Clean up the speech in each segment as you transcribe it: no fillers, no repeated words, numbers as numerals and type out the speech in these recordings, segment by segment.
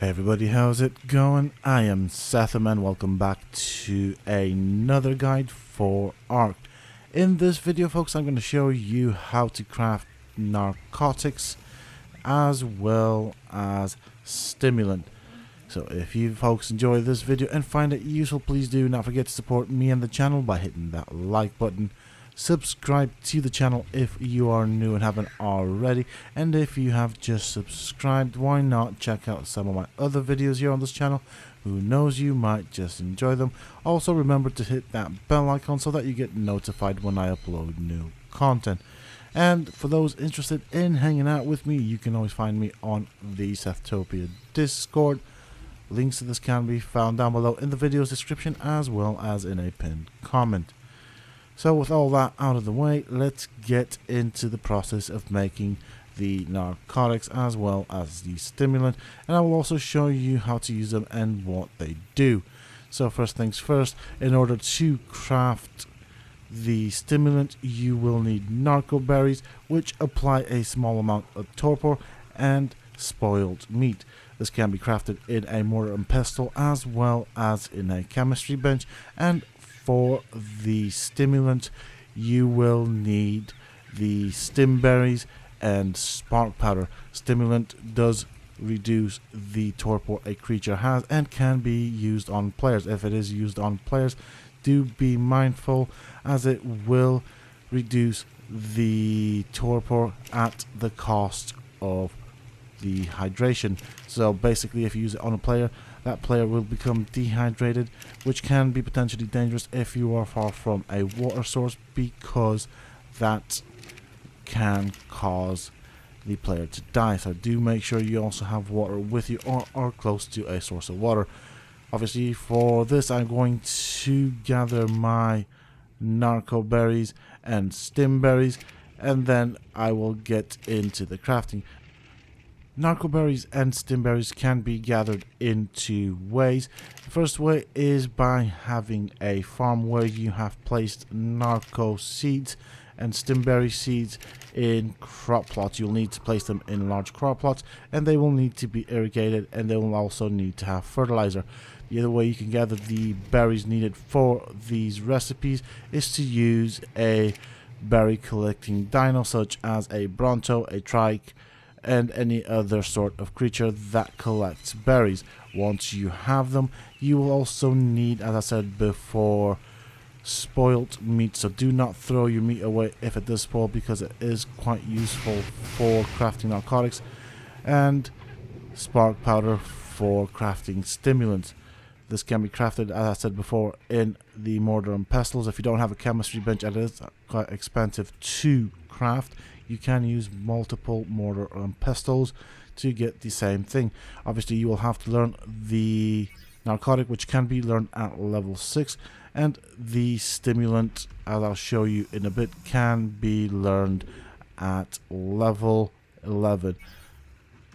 Hey everybody, how's it going? I am Sethum and welcome back to another guide for ARC. In this video, folks, I'm going to show you how to craft narcotics as well as stimulant. So if you folks enjoy this video and find it useful, please do not forget to support me and the channel by hitting that like button. Subscribe to the channel if you are new and haven't already, and if you have just subscribed, why not check out some of my other videos here on this channel? Who knows, you might just enjoy them. Also remember to hit that bell icon so that you get notified when I upload new content. And for those interested in hanging out with me, you can always find me on the Sethtopia Discord. Links to this can be found down below in the video's description as well as in a pinned comment. So with all that out of the way, let's get into the process of making the narcotics as well as the stimulant, and I will also show you how to use them and what they do. So first things first, in order to craft the stimulant, you will need narco berries, which apply a small amount of torpor and spoiled meat. This can be crafted in a mortar and pestle as well as in a chemistry bench. And for the stimulant, you will need the stim berries and spark powder. Stimulant does reduce the torpor a creature has and can be used on players. If it is used on players, do be mindful, as it will reduce the torpor at the cost of the hydration. So basically, if you use it on a player, that player will become dehydrated, which can be potentially dangerous if you are far from a water source, because that can cause the player to die. So do make sure you also have water with you or are close to a source of water. Obviously for this, I'm going to gather my narco berries and stim berries, and then I will get into the crafting. Narco berries and stim berries can be gathered in two ways. The first way is by having a farm where you have placed narco seeds and stimberry seeds in crop plots. You'll need to place them in large crop plots, and they will need to be irrigated, and they will also need to have fertilizer. The other way you can gather the berries needed for these recipes is to use a berry collecting dino such as a bronto, a trike, and any other sort of creature that collects berries. Once you have them, you will also need, as I said before, spoiled meat. So do not throw your meat away if it does spoil, because it is quite useful for crafting narcotics, and spark powder for crafting stimulants. This can be crafted, as I said before, in the mortar and pestles. If you don't have a chemistry bench, it is quite expensive to craft. You can use multiple mortar and pestles to get the same thing. Obviously, you will have to learn the narcotic, which can be learned at level 6, and the stimulant, as I'll show you in a bit, can be learned at level 11.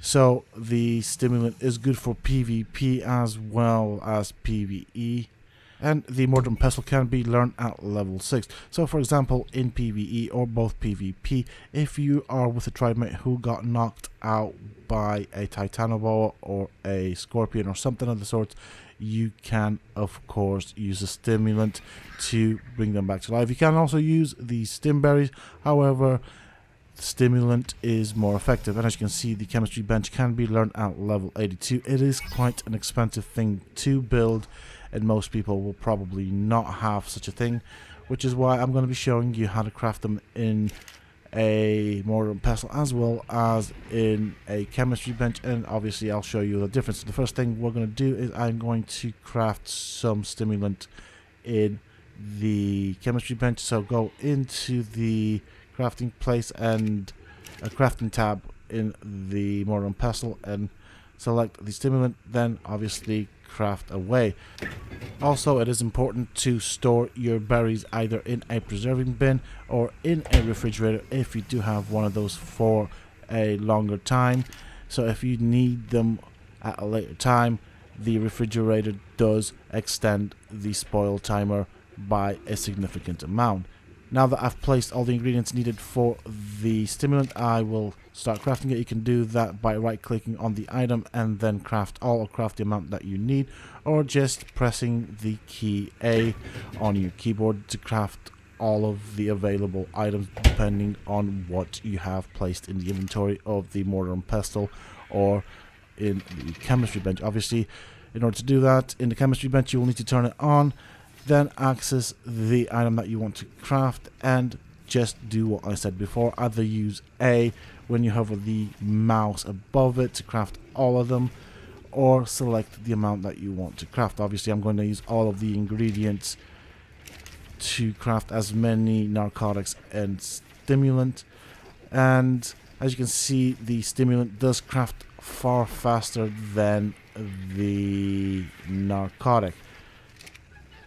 So the stimulant is good for PvP as well as PvE. And the mortar and pestle can be learned at level 6. So for example, in PvE or both PvP, if you are with a tribe mate who got knocked out by a titanoboa or a scorpion or something of the sort, you can of course use a stimulant to bring them back to life. You can also use the stim berries, however the stimulant is more effective, and as you can see, the chemistry bench can be learned at level 82. It is quite an expensive thing to build, and most people will probably not have such a thing, which is why I'm going to be showing you how to craft them in a mortar and pestle as well as in a chemistry bench, and obviously I'll show you the difference. The first thing we're going to do is I'm going to craft some stimulant in the chemistry bench. So go into the crafting place and a crafting tab in the mortar and pestle and select the stimulant, then obviously craft away. Also, it is important to store your berries either in a preserving bin or in a refrigerator if you do have one of those for a longer time. So if you need them at a later time, the refrigerator does extend the spoil timer by a significant amount. Now that I've placed all the ingredients needed for the stimulant, I will start crafting it. You can do that by right clicking on the item and then craft all, or craft the amount that you need, or just pressing the key A on your keyboard to craft all of the available items depending on what you have placed in the inventory of the mortar and pestle or in the chemistry bench. Obviously, in order to do that in the chemistry bench, you will need to turn it on, then access the item that you want to craft and just do what I said before. Either use A when you hover the mouse above it to craft all of them, or select the amount that you want to craft. Obviously, I'm going to use all of the ingredients to craft as many narcotics and stimulant. And as you can see, the stimulant does craft far faster than the narcotic.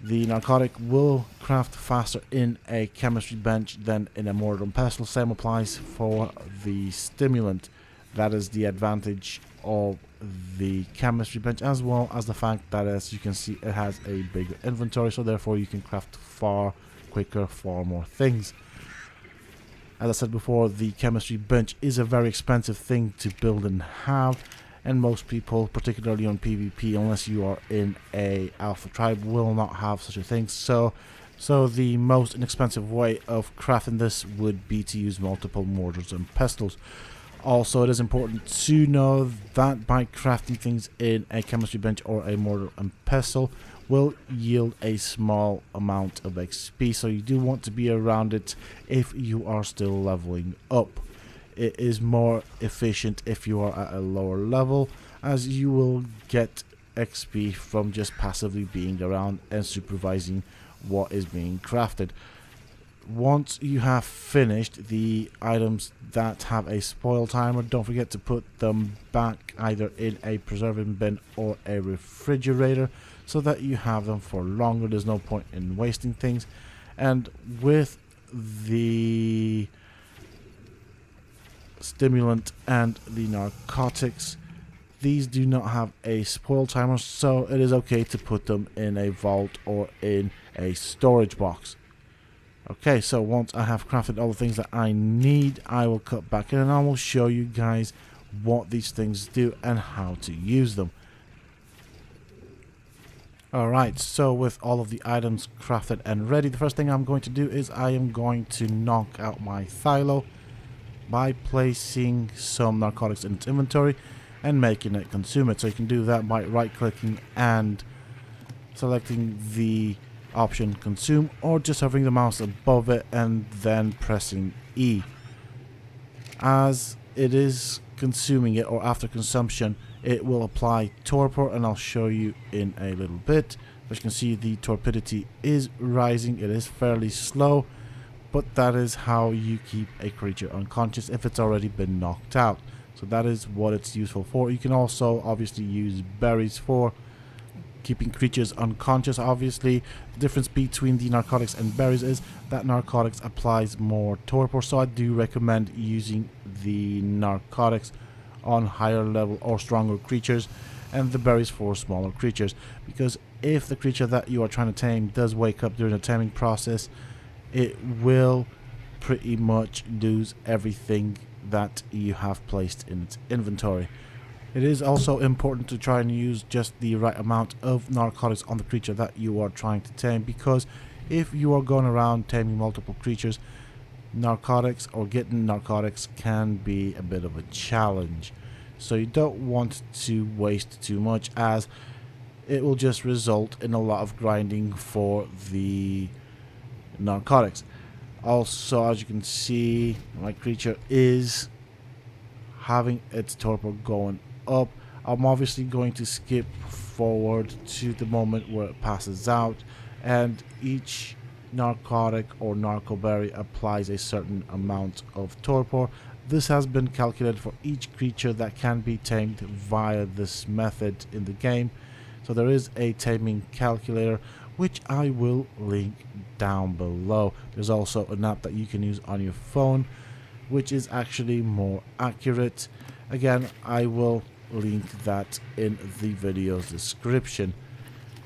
The narcotic will craft faster in a chemistry bench than in a mortar and pestle. Same applies for the stimulant. That is the advantage of the chemistry bench, as well as the fact that, as you can see, it has a bigger inventory, so therefore you can craft far quicker, far more things. As I said before, the chemistry bench is a very expensive thing to build and have, and most people, particularly on PvP, unless you are in a alpha tribe, will not have such a thing. So the most inexpensive way of crafting this would be to use multiple mortars and pestles. Also, it is important to know that by crafting things in a chemistry bench or a mortar and pestle will yield a small amount of XP, so you do want to be around it if you are still leveling up. It is more efficient if you are at a lower level, as you will get XP from just passively being around and supervising what is being crafted. Once you have finished the items that have a spoil timer, don't forget to put them back either in a preserving bin or a refrigerator so that you have them for longer. There's no point in wasting things. And with the stimulant and the narcotics, these do not have a spoil timer, so it is okay to put them in a vault or in a storage box. Okay, so once I have crafted all the things that I need, I will cut back in and I will show you guys what these things do and how to use them. Alright, so with all of the items crafted and ready, the first thing I'm going to do is I am going to knock out my silo by placing some narcotics in its inventory and making it consume it. So you can do that by right clicking and selecting the option consume, or just hovering the mouse above it and then pressing E. As it is consuming it, or after consumption, it will apply torpor, and I'll show you in a little bit. As you can see, the torpidity is rising. It is fairly slow, but that is how you keep a creature unconscious if it's already been knocked out. So that is what it's useful for. You can also obviously use berries for keeping creatures unconscious. Obviously, the difference between the narcotics and berries is that narcotics applies more torpor, so I do recommend using the narcotics on higher level or stronger creatures, and the berries for smaller creatures, because if the creature that you are trying to tame does wake up during the taming process, it will pretty much lose everything that you have placed in its inventory. It is also important to try and use just the right amount of narcotics on the creature that you are trying to tame, because if you are going around taming multiple creatures, narcotics or getting narcotics can be a bit of a challenge. So you don't want to waste too much, as it will just result in a lot of grinding for the narcotics. Also, as you can see, my creature is having its torpor going up. I'm obviously going to skip forward to the moment where it passes out, and each narcotic or narcoberry applies a certain amount of torpor. This has been calculated for each creature that can be tamed via this method in the game. So there is a taming calculator, which I will link down below. There's also an app that you can use on your phone, which is actually more accurate. Again, I will link that in the video's description.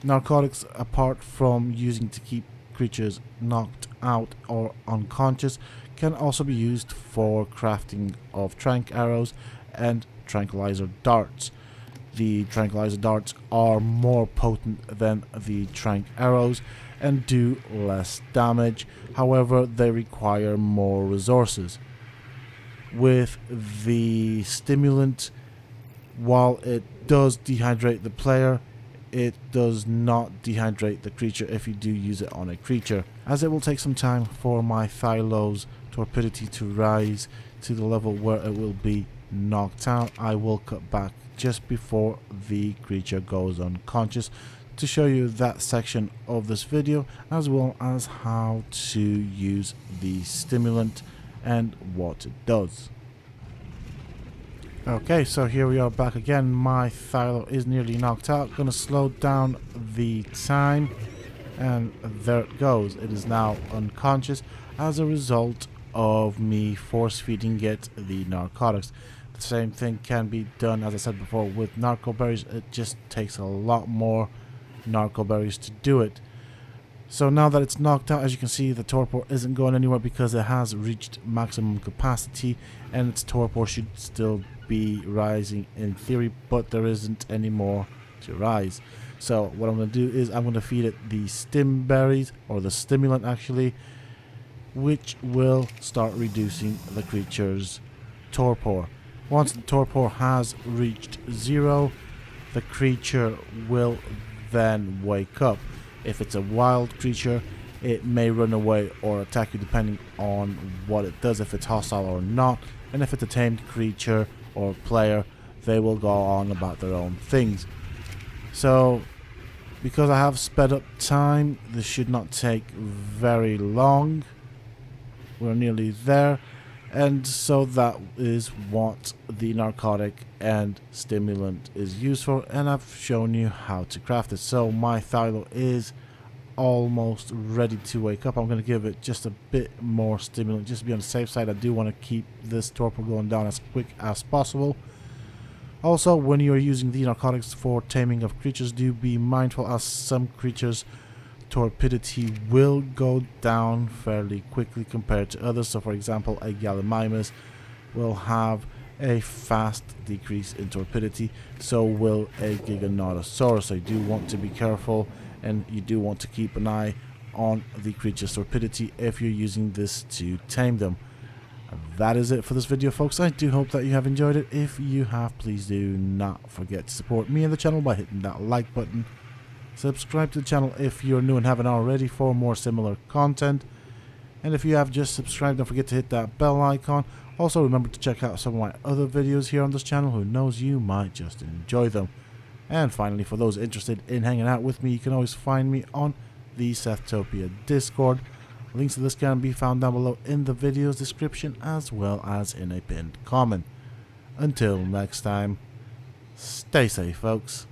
Narcotics, apart from using to keep creatures knocked out or unconscious can also be used for crafting of tranq arrows and tranquilizer darts. The tranquilizer darts are more potent than the tranq arrows and do less damage, however they require more resources. With the stimulant, while it does dehydrate the player, it does not dehydrate the creature if you do use it on a creature. As it will take some time for my Thylo's torpidity to rise to the level where it will be knocked out, I will cut back just before the creature goes unconscious to show you that section of this video, as well as how to use the stimulant and what it does. Okay, so here we are back again. My Thylo is nearly knocked out. Gonna slow down the time, and there it goes. It is now unconscious as a result of me force feeding it the narcotics. The same thing can be done, as I said before, with narco berries. It just takes a lot more narco berries to do it. So now that it's knocked out, as you can see, the torpor isn't going anywhere because it has reached maximum capacity, and its torpor should still be rising in theory, but there isn't any more to rise. So what I'm going to do is I'm going to feed it the stim berries, or the stimulant actually, which will start reducing the creature's torpor. Once the torpor has reached 0, the creature will then wake up. If it's a wild creature, it may run away or attack you depending on what it does, if it's hostile or not. And if it's a tamed creature or player, they will go on about their own things. So because I have sped up time, this should not take very long. We're nearly there. And so that is what the narcotic and stimulant is used for, and I've shown you how to craft it. So my Thylo is almost ready to wake up. I'm going to give it just a bit more stimulant just to be on the safe side. I do want to keep this torpor going down as quick as possible. Also, when you are using the narcotics for taming of creatures, do be mindful, as some creatures' torpidity will go down fairly quickly compared to others. So for example, a Gallimimus will have a fast decrease in torpidity, so will a Giganotosaurus. So you do want to be careful, and you do want to keep an eye on the creature's torpidity if you're using this to tame them. That is it for this video, folks. I do hope that you have enjoyed it. If you have, please do not forget to support me and the channel by hitting that like button. Subscribe to the channel if you're new and haven't already for more similar content. And if you have just subscribed, don't forget to hit that bell icon. Also remember to check out some of my other videos here on this channel. Who knows, you might just enjoy them. And finally, for those interested in hanging out with me, you can always find me on the Sethtopia Discord. Links to this can be found down below in the video's description, as well as in a pinned comment. Until next time, stay safe, folks.